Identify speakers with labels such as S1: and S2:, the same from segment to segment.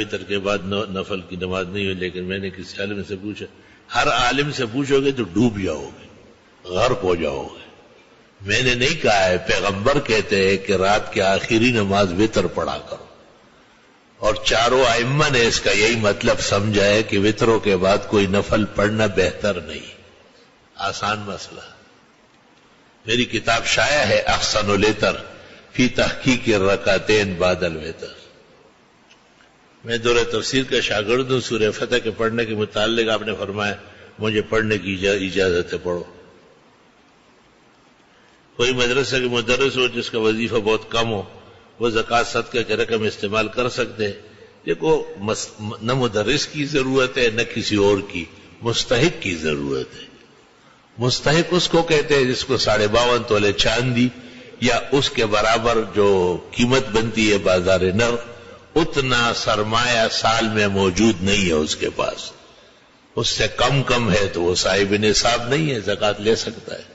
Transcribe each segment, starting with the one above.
S1: وتر کے بعد نفل کی نماز نہیں ہوئی، لیکن میں نے کسی عالم سے پوچھا، ہر عالم سے پوچھو گے تو ڈوب جاؤ گے، غرق ہو جاؤ گے۔ میں نے نہیں کہا ہے، پیغمبر کہتے ہیں کہ رات کی آخری نماز وتر پڑھا کرو، اور چاروں ائمہ نے اس کا یہی مطلب سمجھا ہے کہ وتروں کے بعد کوئی نفل پڑھنا بہتر نہیں۔ آسان مسئلہ۔ میری کتاب شائع ہے احسن الوتر فی تحقیق الرکعتین بعد الوتر۔ میں دورہ تفسیر کا شاگرد ہوں، سورہ فتح کے پڑھنے کے متعلق آپ نے فرمایا مجھے پڑھنے کی اجازت ہے، پڑھو۔ کوئی مدرسہ کے مدرس ہو جس کا وظیفہ بہت کم ہو، وہ زکوٰۃ صدقہ کی رقم استعمال کر سکتے ہیں۔ دیکھو نہ مدرس کی ضرورت ہے نہ کسی اور کی، مستحق کی ضرورت ہے۔ مستحق اس کو کہتے ہیں جس کو 52.5 تولے چاندی یا اس کے برابر جو قیمت بنتی ہے بازار نر، اتنا سرمایہ سال میں موجود نہیں ہے اس کے پاس، اس سے کم ہے تو وہ صاحب نصاب نہیں ہے، زکوٰۃ لے سکتا ہے۔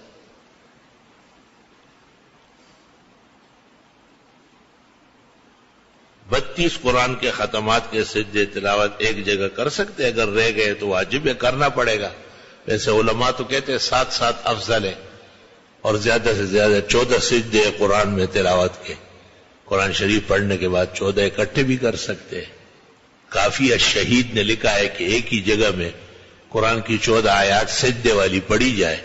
S1: بتیس قرآن کے ختمات کے سجدے تلاوت ایک جگہ کر سکتے، اگر رہ گئے تو واجب ہے، کرنا پڑے گا۔ ویسے علماء تو کہتے ہیں 7 افضل ہے، اور زیادہ سے زیادہ 14 سجدے قرآن میں تلاوت کے، قرآن شریف پڑھنے کے بعد 14 اکٹھے بھی کر سکتے ہیں۔ کافی الشہید نے لکھا ہے کہ ایک ہی جگہ میں قرآن کی 14 آیات سجدے والی پڑھی جائے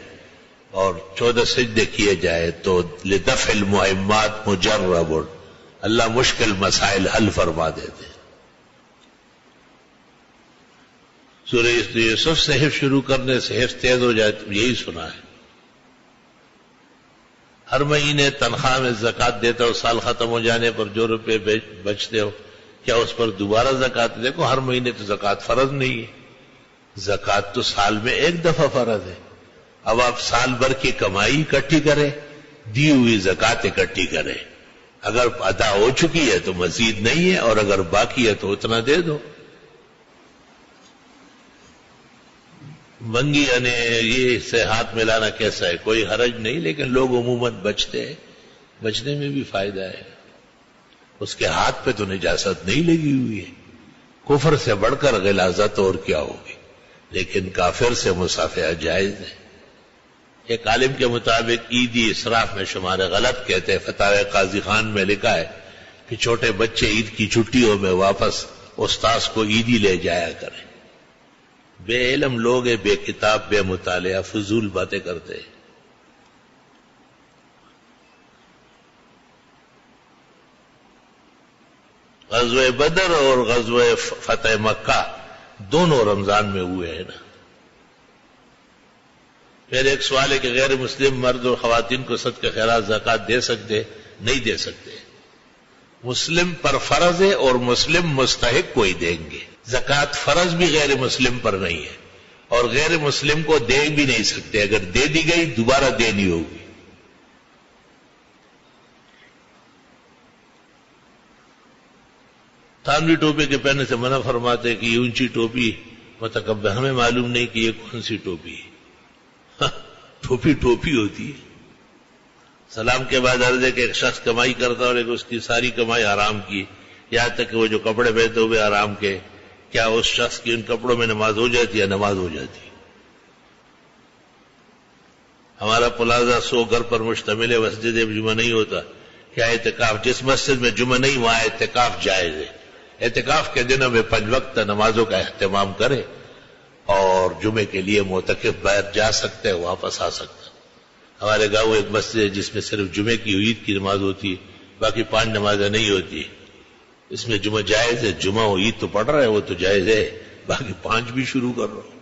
S1: اور 14 سجدے کیے جائے تو لدفع المہمات مجرب، اللہ مشکل مسائل حل فرما دیتے۔ سورہ یوسف سے حفظ شروع کرنے سے حفظ تیز ہو جاتی، یہی سنا ہے۔ ہر مہینے تنخواہ میں زکوٰۃ دیتے ہو، سال ختم ہو جانے پر جو روپے بچتے ہو کیا اس پر دوبارہ زکوٰۃ؟ دیکھو ہر مہینے تو زکوٰۃ فرض نہیں ہے، زکوٰۃ تو سال میں ایک دفعہ فرض ہے۔ اب آپ سال بھر کی کمائی اکٹھی کریں، دی ہوئی زکوٰۃ اکٹھی کریں، اگر ادا ہو چکی ہے تو مزید نہیں ہے، اور اگر باقی ہے تو اتنا دے دو۔ منگی یعنی یہ سے ہاتھ ملانا کیسا ہے؟ کوئی حرج نہیں، لیکن لوگ عموماً بچتے ہیں، بچنے میں بھی فائدہ ہے۔ اس کے ہاتھ پہ تو نجاست نہیں لگی ہوئی ہے، کفر سے بڑھ کر غلاظت اور کیا ہوگی، لیکن کافر سے مصافحہ جائز ہے۔ ایک عالم کے مطابق عیدی اسراف میں شمار غلط کہتے ہیں۔ فتاوی قاضی خان میں لکھا ہے کہ چھوٹے بچے عید کی چھٹیوں میں واپس استاذ کو عیدی لے جایا کریں۔ بے علم لوگ ہیں، بے کتاب، بے مطالعہ، فضول باتیں کرتے ہیں۔ غزوہ بدر اور غزوہ فتح مکہ دونوں رمضان میں ہوئے ہیں نا۔ پھر ایک سوال ہے کہ غیر مسلم مرد اور خواتین کو صدقہ خیرات زکوٰۃ دے سکتے؟ نہیں دے سکتے۔ مسلم پر فرض ہے اور مسلم مستحق کو ہی دیں گے۔ زکوٰۃ فرض بھی غیر مسلم پر نہیں ہے، اور غیر مسلم کو دے بھی نہیں سکتے، اگر دے دی گئی دوبارہ دینی ہوگی۔ تھانوی ٹوپی کے پہننے سے منع فرماتے کہ یہ اونچی ٹوپی متکبر، ہمیں معلوم نہیں کہ یہ کون سی ٹوپی ہے۔ ٹوپی ٹوپی ہوتی ہے۔ سلام کے بعد عرض ہے کہ ایک شخص کمائی کرتا اور ایک اس کی ساری کمائی حرام کی، یہاں تک کہ وہ جو کپڑے پہنتے ہوئے حرام کے، کیا اس شخص کی ان کپڑوں میں نماز ہو جاتی ہے؟ نماز ہو جاتی ہے۔ ہمارا پلازہ 100 گھر پر مشتمل ہے، مسجد جمعہ نہیں ہوتا، کیا اعتکاف؟ جس مسجد میں جمعہ نہیں وہاں اعتکاف جائز ہے۔ اعتکاف کے دنوں میں 5 وقت نمازوں کا اہتمام کرے، اور جمعے کے لیے معتکف باہر جا سکتے ہیں، واپس آ سکتا ہے۔ ہمارے گاؤں ایک مسجد ہے جس میں صرف جمعے کی عید کی نماز ہوتی ہے، باقی 5 نمازیں نہیں ہوتی۔ اس میں جمعہ جائز ہے، جمعہ و عید تو پڑھ رہا ہے وہ تو جائز ہے، باقی 5 بھی شروع کر رہا ہوں۔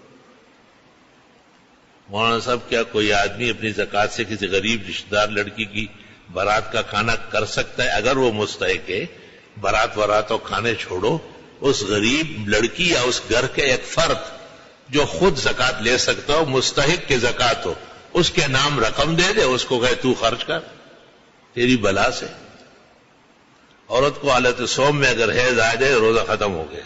S1: مولانا صاحب کیا کوئی آدمی اپنی زکوٰۃ سے کسی غریب رشتہ دار لڑکی کی بارات کا کھانا کر سکتا ہے؟ اگر وہ مستحق ہے، بارات ورات اور کھانے چھوڑو، اس غریب لڑکی یا اس گھر کے ایک فرد جو خود زکوٰۃ لے سکتا ہو، مستحق کے زکوٰۃ ہو، اس کے نام رقم دے دے، اس کو کہے تو خرچ کر، تیری بلا سے۔ عورت کو حالت صوم میں اگر حیض آ جائے روزہ ختم ہو گیا۔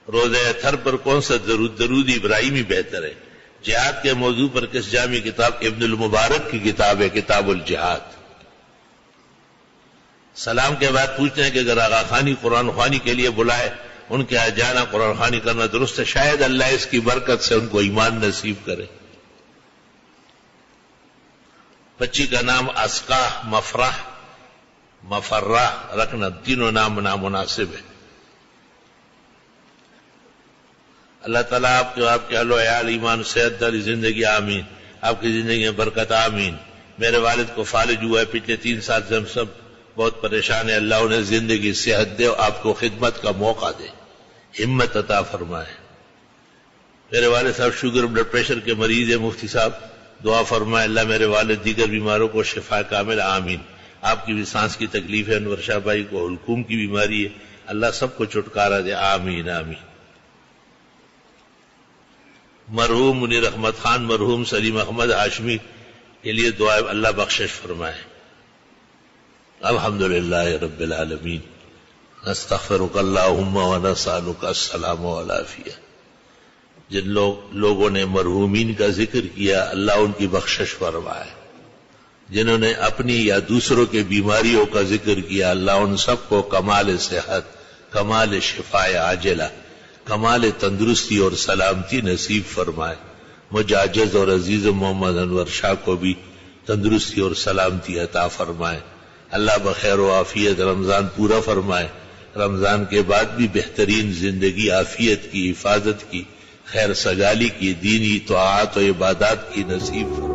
S1: روزہ اطہر پر کون سا درود ابراہیمی بہتر ہے؟ جہاد کے موضوع پر کس جامع کتاب؟ ابن المبارک کی کتاب ہے کتاب الجہاد۔ سلام کے بعد پوچھتے ہیں کہ اگر آغا خانی قرآن خوانی کے لیے بلائے ان کے یہاں جانا، قرآن خوانی کرنا درست ہے، شاید اللہ اس کی برکت سے ان کو ایمان نصیب کرے۔ بچی کا نام اسقا، مفرح، مفرح رکھنا، تینوں نام نامناسب ہے۔ اللہ تعالیٰ آپ کے اہل و عیال ایمان صحت داری زندگی آمین، آپ کی زندگی میں برکت آمین۔ میرے والد کو فالج ہوا ہے پچھلے 3 سال سے، ہم سب بہت پریشان ہیں، اللہ انہیں زندگی صحت دے اور آپ کو خدمت کا موقع دے، ہمت عطا فرمائے۔ میرے والد صاحب شوگر بلڈ پریشر کے مریض ہیں، مفتی صاحب دعا فرمائے اللہ میرے والد دیگر بیماروں کو شفا کامل آمین۔ آپ کی بھی سانس کی تکلیف ہے، انور شاہ بھائی کو حلقوم کی بیماری ہے، اللہ سب کو چھٹکارا دے، آمین آمین۔ مرحوم منیر احمد خان، مرحوم سلیم احمد ہاشمی کے لیے دعا اللہ بخشش فرمائے۔ الحمدللہ رب العالمین، نستغفرک اللہم ونسألک السلام والعافیہ۔ جن لوگوں نے مرحومین کا ذکر کیا اللہ ان کی بخشش فرمائے، جنہوں نے اپنی یا دوسروں کے بیماریوں کا ذکر کیا اللہ ان سب کو کمال صحت، کمال شفاء عاجلہ، کمال تندرستی اور سلامتی نصیب فرمائے۔ مجھ عاجز اور عزیز محمد انور شاہ کو بھی تندرستی اور سلامتی عطا فرمائے۔ اللہ بخیر و عافیت رمضان پورا فرمائے، رمضان کے بعد بھی بہترین زندگی، عافیت کی، حفاظت کی، خیر سگالی کی، دینی طاعات و عبادات کی نصیب فرمائے۔